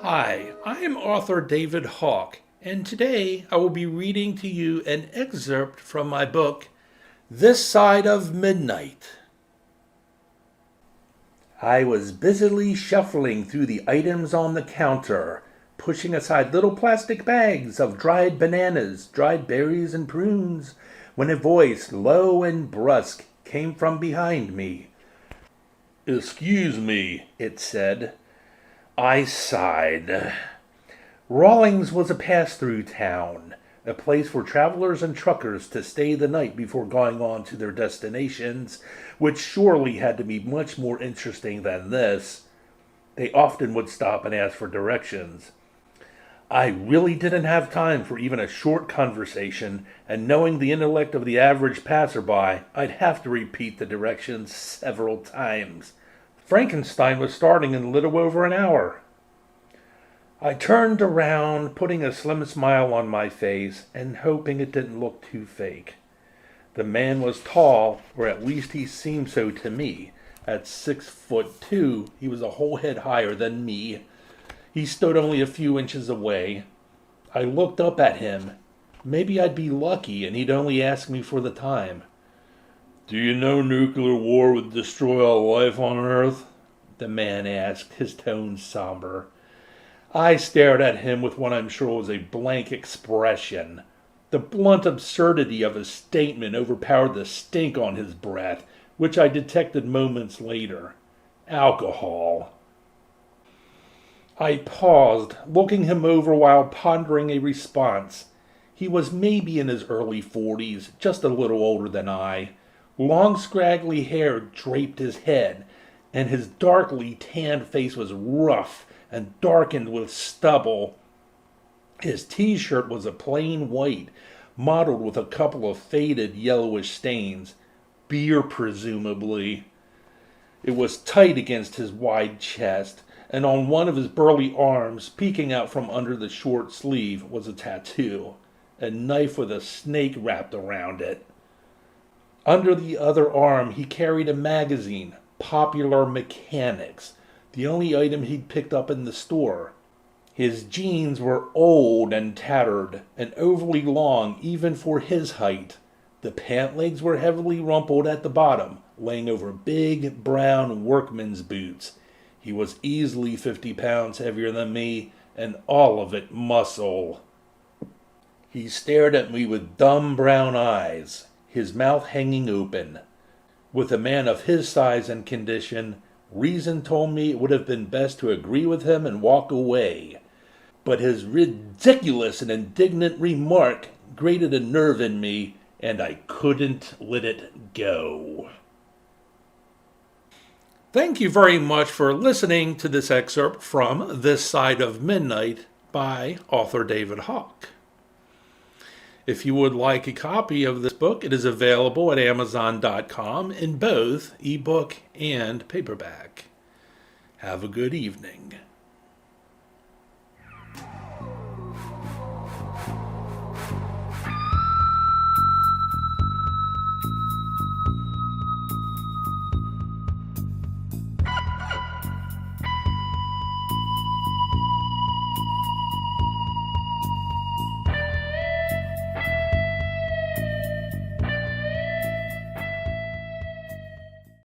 Hi, I am author David Hawk, and today I will be reading to you an excerpt from my book, This Side of Midnight. I was busily shuffling through the items on the counter, pushing aside little plastic bags of dried bananas, dried berries, and prunes, when a voice, low and brusque, came from behind me. "Excuse me," it said. I sighed. Rawlings was a pass-through town, a place for travelers and truckers to stay the night before going on to their destinations, which surely had to be much more interesting than this. They often would stop and ask for directions. I really didn't have time for even a short conversation, and knowing the intellect of the average passerby, I'd have to repeat the directions several times. Frankenstein was starting in a little over an hour. I turned around, putting a slim smile on my face and hoping it didn't look too fake. The man was tall, or at least he seemed so to me. At 6'2", he was a whole head higher than me. He stood only a few inches away. I looked up at him. Maybe I'd be lucky and he'd only ask me for the time. "Do you know nuclear war would destroy all life on Earth?" the man asked, his tone somber. I stared at him with what I'm sure was a blank expression. The blunt absurdity of his statement overpowered the stink on his breath, which I detected moments later. Alcohol. I paused, looking him over while pondering a response. He was maybe in his early 40s, just a little older than I. Long scraggly hair draped his head, and his darkly tanned face was rough and darkened with stubble. His t-shirt was a plain white, mottled with a couple of faded yellowish stains. Beer, presumably. It was tight against his wide chest, and on one of his burly arms, peeking out from under the short sleeve, was a tattoo, a knife with a snake wrapped around it. Under the other arm, he carried a magazine, Popular Mechanics, the only item he'd picked up in the store. His jeans were old and tattered, and overly long even for his height. The pant legs were heavily rumpled at the bottom, laying over big, brown workman's boots. He was easily 50 pounds heavier than me, and all of it muscle. He stared at me with dumb brown eyes, his mouth hanging open. With a man of his size and condition, reason told me it would have been best to agree with him and walk away. But his ridiculous and indignant remark grated a nerve in me, and I couldn't let it go. Thank you very much for listening to this excerpt from This Side of Midnight by author David Hawk. If you would like a copy of this book, it is available at Amazon.com in both ebook and paperback. Have a good evening.